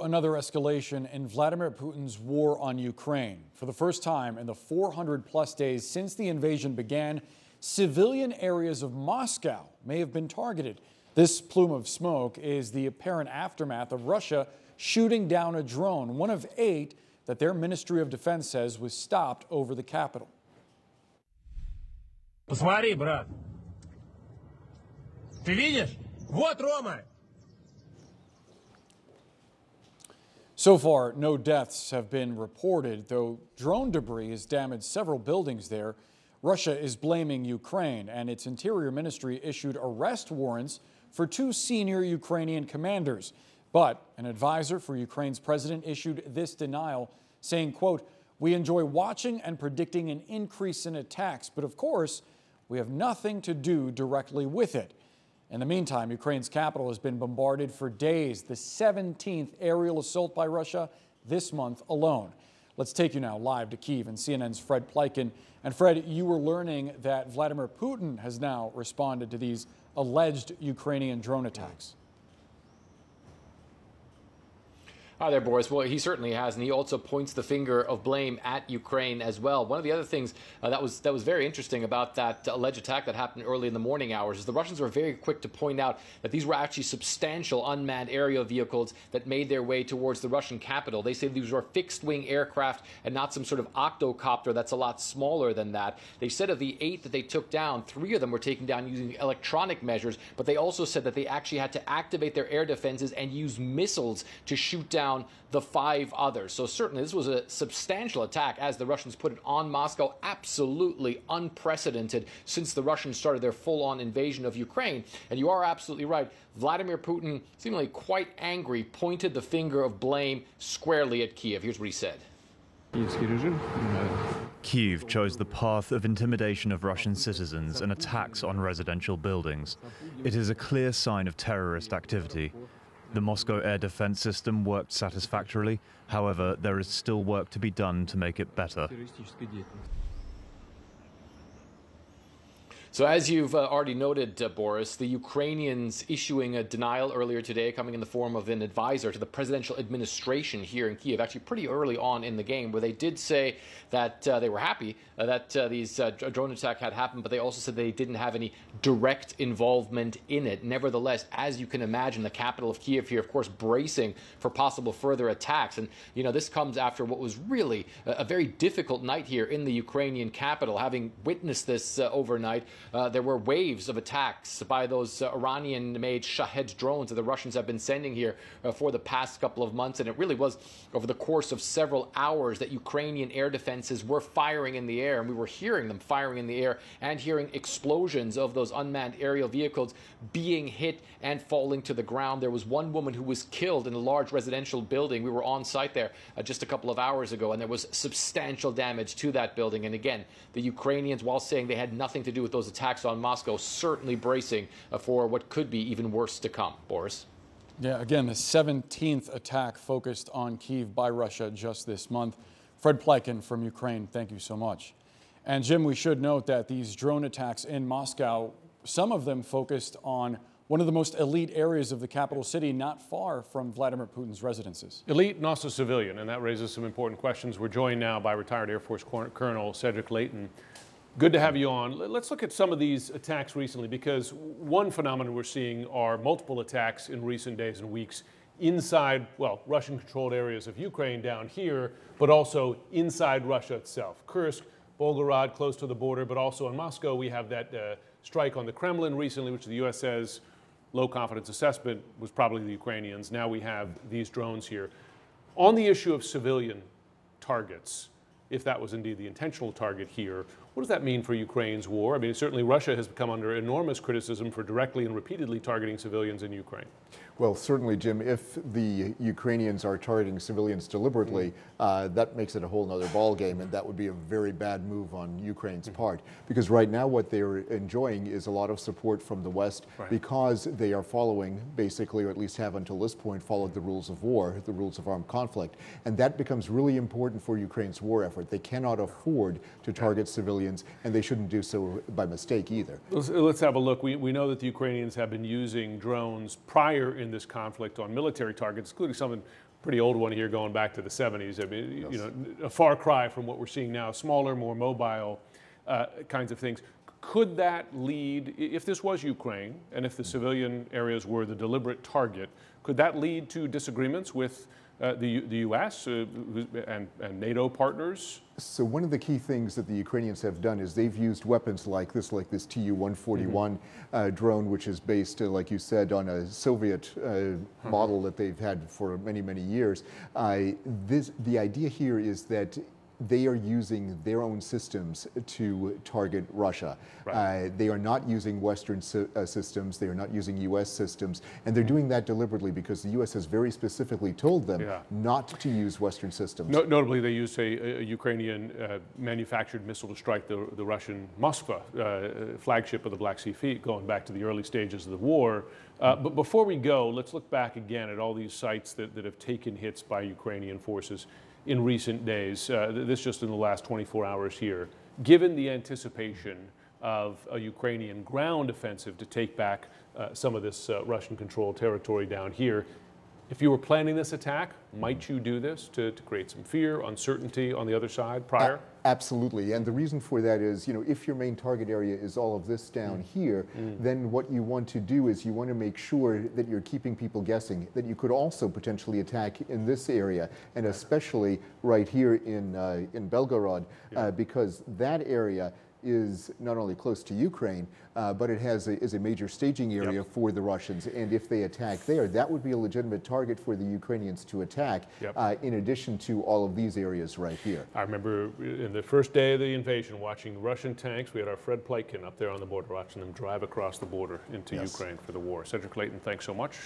another escalation in Vladimir Putin's war on Ukraine. For the first time in the 400-plus days since the invasion began, civilian areas of Moscow may have been targeted. This plume of smoke is the apparent aftermath of Russia shooting down a drone, one of 8 that their Ministry of Defense says was stopped over the capital. Посмотри, брат. Ты видишь? Вот Рома. So far, no deaths have been reported, though drone debris has damaged several buildings there. Russia is blaming Ukraine, and its Interior Ministry issued arrest warrants for 2 senior Ukrainian commanders. But an advisor for Ukraine's president issued this denial, saying, quote, "We enjoy watching and predicting an increase in attacks, but of course, we have nothing to do directly with it." In the meantime, Ukraine's capital has been bombarded for days, the 17th aerial assault by Russia this month alone. Let's take you now live to Kyiv and CNN's Fred Pleiken. And Fred, you were learning that Vladimir Putin has now responded to these alleged Ukrainian drone attacks. Hi there, Boris. Well, he certainly has, and he also points the finger of blame at Ukraine as well. One of the other things that was very interesting about that alleged attack that happened early in the morning hours is the Russians were very quick to point out that these were actually substantial unmanned aerial vehicles that made their way towards the Russian capital. They say these were fixed-wing aircraft and not some sort of octocopter that's a lot smaller than that. They said of the 8 that they took down, 3 of them were taken down using electronic measures, but they also said that they actually had to activate their air defenses and use missiles to shoot down the 5 others. So certainly this was a substantial attack, as the Russians put it, on Moscow. Absolutely unprecedented since the Russians started their full-on invasion of Ukraine. And you are absolutely right. Vladimir Putin, seemingly quite angry, pointed the finger of blame squarely at Kyiv. Here's what he said. Kyiv chose the path of intimidation of Russian citizens and attacks on residential buildings. It is a clear sign of terrorist activity. The Moscow air defense system worked satisfactorily. However, there is still work to be done to make it better. So as you've already noted, Boris, the Ukrainians issuing a denial earlier today, coming in the form of an advisor to the presidential administration here in Kyiv, actually pretty early on in the game, where they did say that they were happy that these drone attack had happened, but they also said they didn't have any direct involvement in it. Nevertheless, as you can imagine, the capital of Kyiv here, of course, bracing for possible further attacks. And, you know, this comes after what was really a very difficult night here in the Ukrainian capital. Having witnessed this overnight, there were waves of attacks by those Iranian-made Shahed drones that the Russians have been sending here for the past couple of months. And it really was over the course of several hours that Ukrainian air defenses were firing in the air. And we were hearing them firing in the air and hearing explosions of those unmanned aerial vehicles being hit and falling to the ground. There was one woman who was killed in a large residential building. We were on site there just a couple of hours ago, and there was substantial damage to that building. And again, the Ukrainians, while saying they had nothing to do with those attacks on Moscow, certainly bracing for what could be even worse to come. Boris? Yeah, again, the 17th attack focused on Kyiv by Russia just this month. Fred Pleiken from Ukraine, thank you so much. And Jim, we should note that these drone attacks in Moscow, some of them focused on one of the most elite areas of the capital city, not far from Vladimir Putin's residences. Elite and also civilian, and that raises some important questions. We're joined now by retired Air Force Colonel Cedric Leighton. Good to have you on. Let's look at some of these attacks recently, because one phenomenon we're seeing are multiple attacks in recent days and weeks inside, well, Russian-controlled areas of Ukraine down here, but also inside Russia itself. Kursk, Volgograd, close to the border, but also in Moscow, we have that strike on the Kremlin recently, which the U.S. says low confidence assessment was probably the Ukrainians. Now we have these drones here. On the issue of civilian targets, if that was indeed the intentional target here, what does that mean for Ukraine's war? I mean, certainly Russia has come under enormous criticism for directly and repeatedly targeting civilians in Ukraine. Well, certainly, Jim, if the Ukrainians are targeting civilians deliberately, that makes it a whole other ballgame, and that would be a very bad move on Ukraine's part. Because right now what they're enjoying is a lot of support from the West, because they are following, basically, or at least have until this point, followed the rules of war, the rules of armed conflict. And that becomes really important for Ukraine's war effort. They cannot afford to target civilians, and they shouldn't do so by mistake either. Let's have a look. We know that the Ukrainians have been using drones prior in this conflict on military targets, including some pretty old one here going back to the 70s. I mean, you know, a far cry from what we're seeing now, smaller, more mobile kinds of things. Could that lead, if this was Ukraine and if the civilian areas were the deliberate target, could that lead to disagreements with the U.S. And NATO partners? So one of the key things that the Ukrainians have done is they've used weapons like this Tu-141 drone, which is based, like you said, on a Soviet model that they've had for many, many years. The idea here is that they are using their own systems to target Russia. Right. They are not using Western systems, they are not using U.S. systems, and they're doing that deliberately because the U.S. has very specifically told them not to use Western systems. Notably, they used a Ukrainian manufactured missile to strike the Russian Moskva, flagship of the Black Sea Fleet, going back to the early stages of the war. But before we go, let's look back again at all these sites that have taken hits by Ukrainian forces in recent days, this just in the last 24 hours here. Given the anticipation of a Ukrainian ground offensive to take back some of this Russian-controlled territory down here, if you were planning this attack, might you do this to create some fear, uncertainty on the other side prior? Absolutely, and the reason for that is, you know, if your main target area is all of this down here, then what you want to do is you want to make sure that you're keeping people guessing, that you could also potentially attack in this area, and especially right here in Belgorod, because that area is not only close to Ukraine, but it is a major staging area for the Russians. And if they attack there, that would be a legitimate target for the Ukrainians to attack, in addition to all of these areas right here. I remember in the first day of the invasion watching Russian tanks. We had our Fred Pleitkin up there on the border watching them drive across the border into Ukraine for the war. Cedric Leighton, thanks so much.